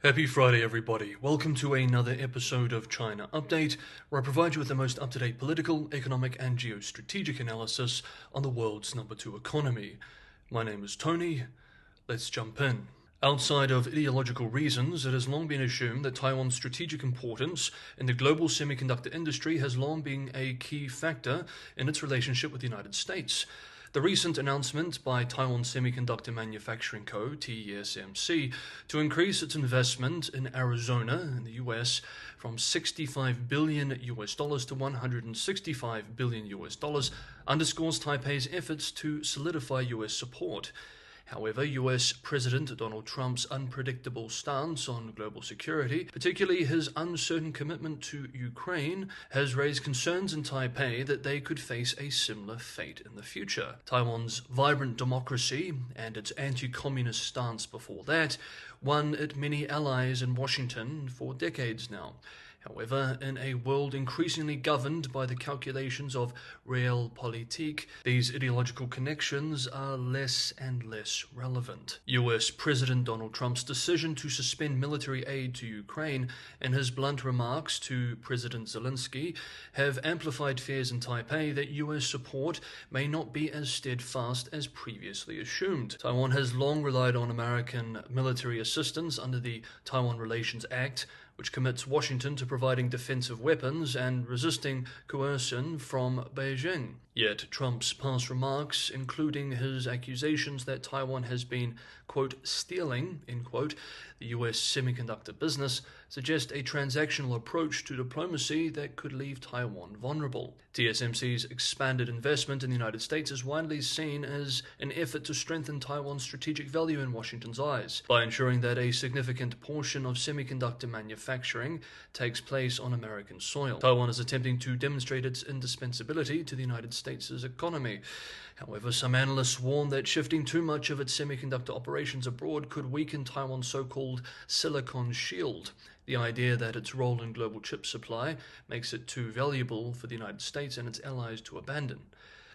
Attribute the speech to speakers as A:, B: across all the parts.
A: Happy Friday, everybody. Welcome to another episode of China Update, where I provide you with the most up-to-date political, economic, and geostrategic analysis on the world's number 2 economy. My name is Tony. Let's jump in. Outside of ideological reasons, it has long been assumed that Taiwan's strategic importance in the global semiconductor industry has long been a key factor in its relationship with the United States. The recent announcement by Taiwan Semiconductor Manufacturing Co., TSMC, to increase its investment in Arizona in the US from $65 billion to $165 billion underscores Taipei's efforts to solidify US support. However, US President Donald Trump's unpredictable stance on global security, particularly his uncertain commitment to Ukraine, has raised concerns in Taipei that they could face a similar fate in the future. Taiwan's vibrant democracy and its anti-communist stance before that won it many allies in Washington for decades now. However, in a world increasingly governed by the calculations of realpolitik, these ideological connections are less and less relevant. US President Donald Trump's decision to suspend military aid to Ukraine and his blunt remarks to President Zelensky have amplified fears in Taipei that US support may not be as steadfast as previously assumed. Taiwan has long relied on American military assistance under the Taiwan Relations Act, which commits Washington to providing defensive weapons and resisting coercion from Beijing. Yet Trump's past remarks, including his accusations that Taiwan has been, quote, stealing, end quote, the US semiconductor business, suggest a transactional approach to diplomacy that could leave Taiwan vulnerable. TSMC's expanded investment in the United States is widely seen as an effort to strengthen Taiwan's strategic value in Washington's eyes, by ensuring that a significant portion of semiconductor manufacturing takes place on American soil. Taiwan is attempting to demonstrate its indispensability to the United States' economy. However, some analysts warn that shifting too much of its semiconductor operations abroad could weaken Taiwan's so-called silicon shield, the idea that its role in global chip supply makes it too valuable for the United States and its allies to abandon.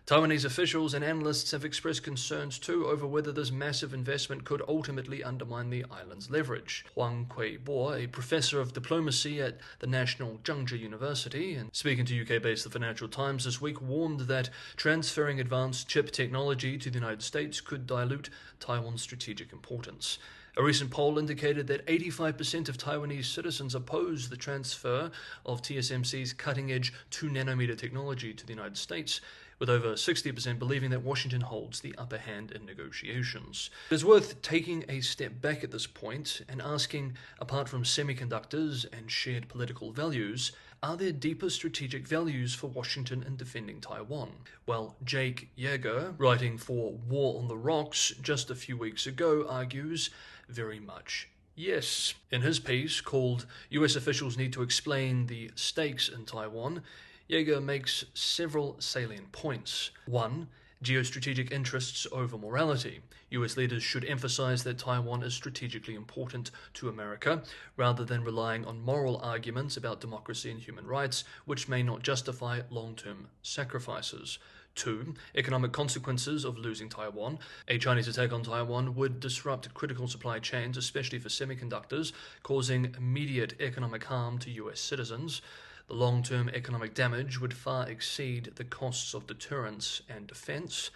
A: Taiwanese officials and analysts have expressed concerns too over whether this massive investment could ultimately undermine the island's leverage. Huang Kuei-bo, a professor of diplomacy at the National Zhengzhi University, and speaking to UK-based The Financial Times this week, warned that transferring advanced chip technology to the United States could dilute Taiwan's strategic importance. A recent poll indicated that 85% of Taiwanese citizens oppose the transfer of TSMC's cutting-edge 2-nanometer technology to the United States, with over 60% believing that Washington holds the upper hand in negotiations. It is worth taking a step back at this point and asking, apart from semiconductors and shared political values, are there deeper strategic values for Washington in defending Taiwan? Well, Jake Yeager, writing for War on the Rocks just a few weeks ago, argues very much yes. In his piece called US Officials Need to Explain the Stakes in Taiwan, Yeager makes several salient points. 1. Geostrategic interests over morality. US leaders should emphasize that Taiwan is strategically important to America, rather than relying on moral arguments about democracy and human rights, which may not justify long-term sacrifices. 2. Economic consequences of losing Taiwan. A Chinese attack on Taiwan would disrupt critical supply chains, especially for semiconductors, causing immediate economic harm to US citizens. The long-term economic damage would far exceed the costs of deterrence and defense.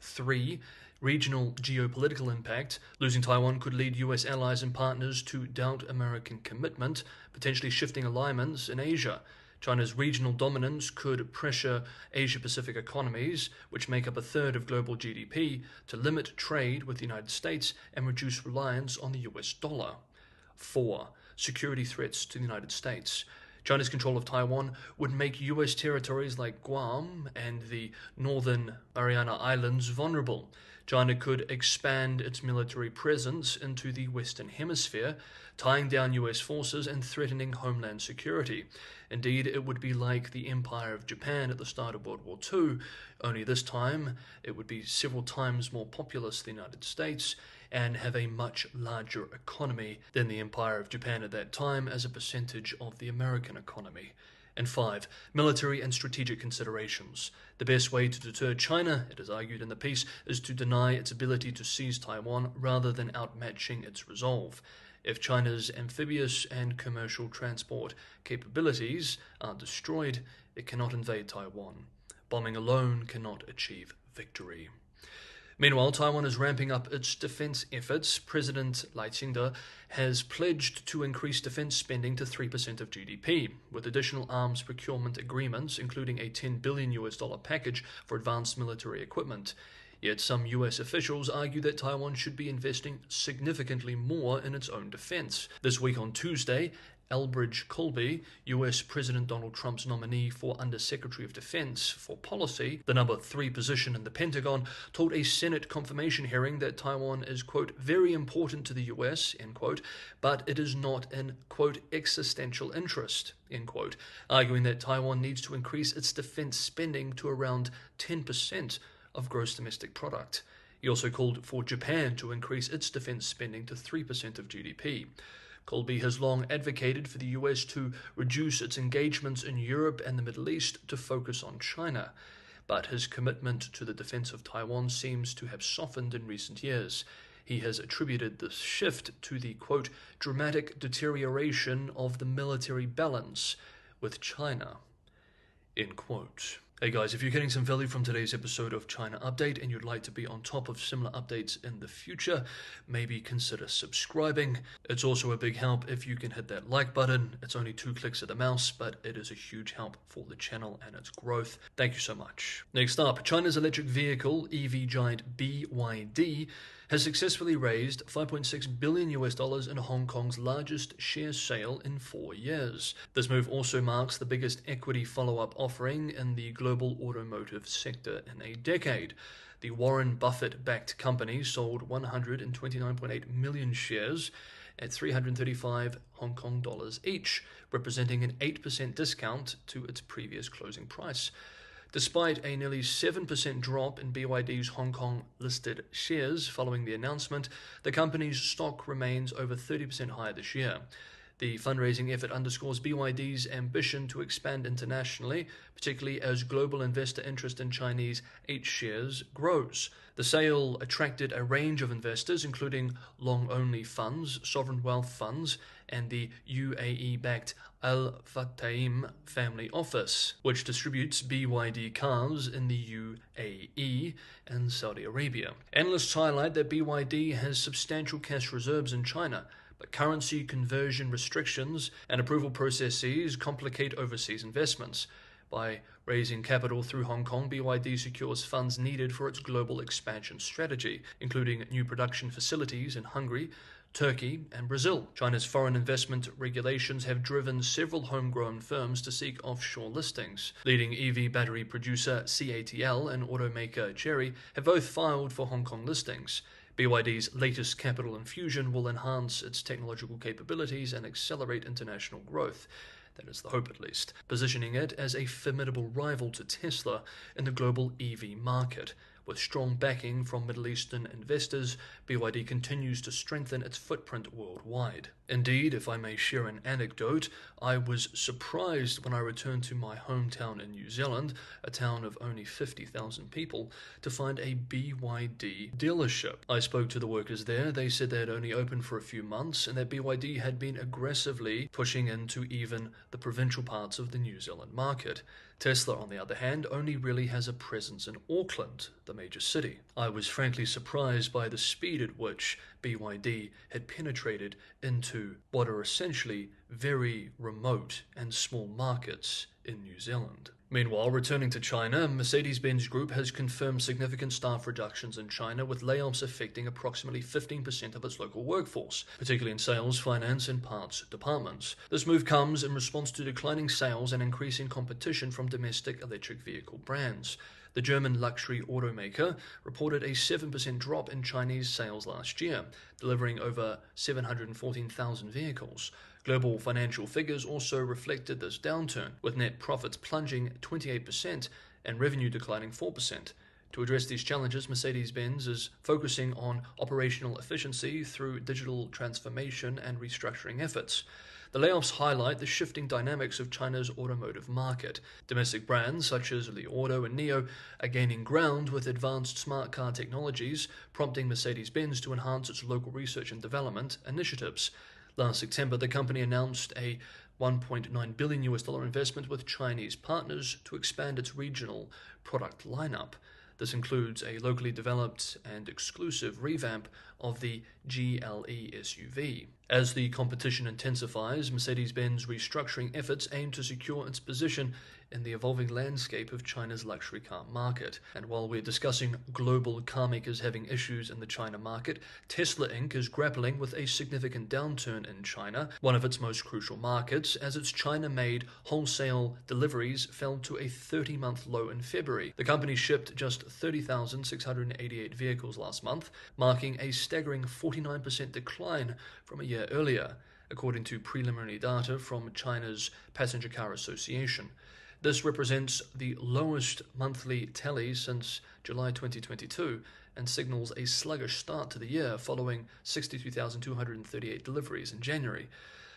A: 3. Regional geopolitical impact. Losing Taiwan could lead US allies and partners to doubt American commitment, potentially shifting alignments in Asia. China's regional dominance could pressure Asia-Pacific economies, which make up a third of global GDP, to limit trade with the United States and reduce reliance on the US dollar. 4. Security threats to the United States. China's control of Taiwan would make US territories like Guam and the northern Mariana Islands vulnerable. China could expand its military presence into the Western Hemisphere, tying down US forces and threatening homeland security. Indeed, it would be like the Empire of Japan at the start of World War II, only this time it would be several times more populous than the United States and have a much larger economy than the Empire of Japan at that time as a percentage of the American economy. And 5. Military and strategic considerations. The best way to deter China, it is argued in the piece, is to deny its ability to seize Taiwan rather than outmatching its resolve. If China's amphibious and commercial transport capabilities are destroyed, it cannot invade Taiwan. Bombing alone cannot achieve victory. Meanwhile, Taiwan is ramping up its defense efforts. President Lai Ching-te has pledged to increase defense spending to 3% of GDP, with additional arms procurement agreements, including a $10 billion package for advanced military equipment. Yet some US officials argue that Taiwan should be investing significantly more in its own defense. This week on Tuesday, Elbridge Colby, US President Donald Trump's nominee for Undersecretary of Defense for Policy, the number 3 position in the Pentagon, told a Senate confirmation hearing that Taiwan is, quote, very important to the US, end quote, but it is not in, quote, existential interest, end quote, arguing that Taiwan needs to increase its defense spending to around 10% of gross domestic product. He also called for Japan to increase its defense spending to 3% of GDP. Colby has long advocated for the US to reduce its engagements in Europe and the Middle East to focus on China, but his commitment to the defense of Taiwan seems to have softened in recent years. He has attributed this shift to the, quote, dramatic deterioration of the military balance with China, end quote. Hey guys, if you're getting some value from today's episode of China Update and you'd like to be on top of similar updates in the future, maybe consider subscribing. It's also a big help if you can hit that like button. It's only 2 clicks of the mouse, but it is a huge help for the channel and its growth. Thank you so much. Next up, China's electric vehicle EV giant BYD has successfully raised $5.6 billion in Hong Kong's largest share sale in 4 years. This move also marks the biggest equity follow-up offering in the global automotive sector in a decade. The Warren Buffett-backed company sold 129.8 million shares at 335 Hong Kong dollars each, representing an 8% discount to its previous closing price. Despite a nearly 7% drop in BYD's Hong Kong listed shares following the announcement, the company's stock remains over 30% higher this year. The fundraising effort underscores BYD's ambition to expand internationally, particularly as global investor interest in Chinese H-shares grows. The sale attracted a range of investors, including long-only funds, sovereign wealth funds, and the UAE-backed Al Futtaim family office, which distributes BYD cars in the UAE and Saudi Arabia. Analysts highlight that BYD has substantial cash reserves in China, but currency conversion restrictions and approval processes complicate overseas investments. By raising capital through Hong Kong, BYD secures funds needed for its global expansion strategy, including new production facilities in Hungary, Turkey, and Brazil. China's foreign investment regulations have driven several homegrown firms to seek offshore listings. Leading EV battery producer CATL and automaker Chery have both filed for Hong Kong listings. BYD's latest capital infusion will enhance its technological capabilities and accelerate international growth. That is the hope, at least, positioning it as a formidable rival to Tesla in the global EV market. With strong backing from Middle Eastern investors, BYD continues to strengthen its footprint worldwide. Indeed, if I may share an anecdote, I was surprised when I returned to my hometown in New Zealand, a town of only 50,000 people, to find a BYD dealership. I spoke to the workers there. They said they had only opened for a few months and that BYD had been aggressively pushing into even the provincial parts of the New Zealand market. Tesla, on the other hand, only really has a presence in Auckland, the major city. I was frankly surprised by the speed at which BYD had penetrated into what are essentially very remote and small markets in New Zealand. Meanwhile, returning to China, Mercedes-Benz Group has confirmed significant staff reductions in China, with layoffs affecting approximately 15% of its local workforce, particularly in sales, finance, and parts departments. This move comes in response to declining sales and increasing competition from domestic electric vehicle brands. The German luxury automaker reported a 7% drop in Chinese sales last year, delivering over 714,000 vehicles. Global financial figures also reflected this downturn, with net profits plunging 28% and revenue declining 4%. To address these challenges, Mercedes-Benz is focusing on operational efficiency through digital transformation and restructuring efforts. The layoffs highlight the shifting dynamics of China's automotive market. Domestic brands such as Li Auto and NIO are gaining ground with advanced smart car technologies, prompting Mercedes-Benz to enhance its local research and development initiatives. Last September, the company announced a $1.9 billion investment with Chinese partners to expand its regional product lineup. This includes a locally developed and exclusive revamp of the GLE SUV. As the competition intensifies, Mercedes-Benz restructuring efforts aim to secure its position in the evolving landscape of China's luxury car market. And while we're discussing global car makers having issues in the China market, Tesla Inc. is grappling with a significant downturn in China, one of its most crucial markets, as its China-made wholesale deliveries fell to a 30-month low in February. The company shipped just 30,688 vehicles last month, marking a staggering 49% decline from a year earlier, according to preliminary data from China's Passenger Car Association. This represents the lowest monthly tally since July 2022 and signals a sluggish start to the year following 62,238 deliveries in January.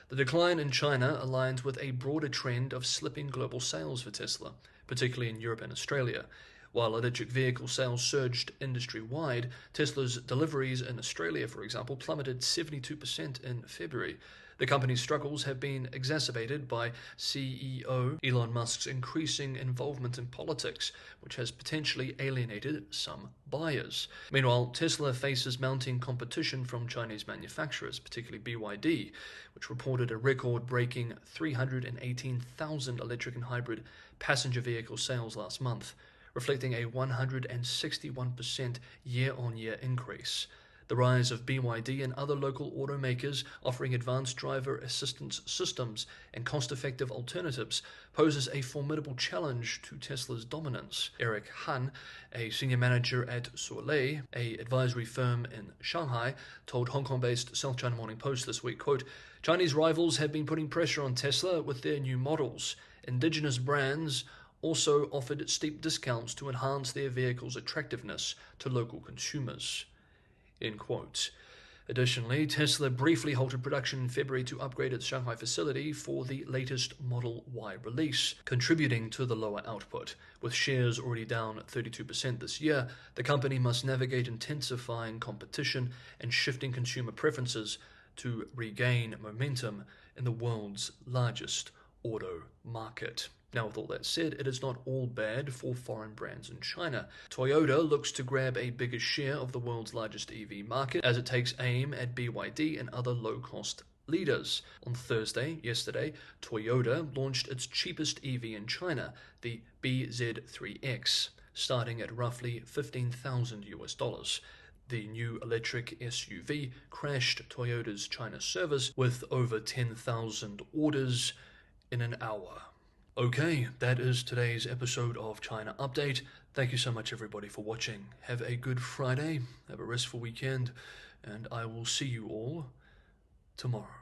A: The decline in China aligns with a broader trend of slipping global sales for Tesla, particularly in Europe and Australia. While electric vehicle sales surged industry-wide, Tesla's deliveries in Australia, for example, plummeted 72% in February. The company's struggles have been exacerbated by CEO Elon Musk's increasing involvement in politics, which has potentially alienated some buyers. Meanwhile, Tesla faces mounting competition from Chinese manufacturers, particularly BYD, which reported a record-breaking 318,000 electric and hybrid passenger vehicle sales last month, reflecting a 161% year-on-year increase. The rise of BYD and other local automakers offering advanced driver assistance systems and cost-effective alternatives poses a formidable challenge to Tesla's dominance. Eric Han, a senior manager at Soleil, an advisory firm in Shanghai, told Hong Kong-based South China Morning Post this week, quote, "Chinese rivals have been putting pressure on Tesla with their new models. Indigenous brands also offered steep discounts to enhance their vehicles' attractiveness to local consumers." End quote. Additionally, Tesla briefly halted production in February to upgrade its Shanghai facility for the latest Model Y release, contributing to the lower output. With shares already down 32% this year, the company must navigate intensifying competition and shifting consumer preferences to regain momentum in the world's largest auto market. Now, with all that said, it is not all bad for foreign brands in China. Toyota looks to grab a bigger share of the world's largest EV market as it takes aim at BYD and other low-cost leaders. On Thursday, yesterday, Toyota launched its cheapest EV in China, the BZ3X, starting at roughly $15,000. The new electric SUV crashed Toyota's China service with over 10,000 orders in an hour. Okay, that is today's episode of China Update. Thank you so much, everybody, for watching. Have a good Friday, have a restful weekend, and I will see you all tomorrow.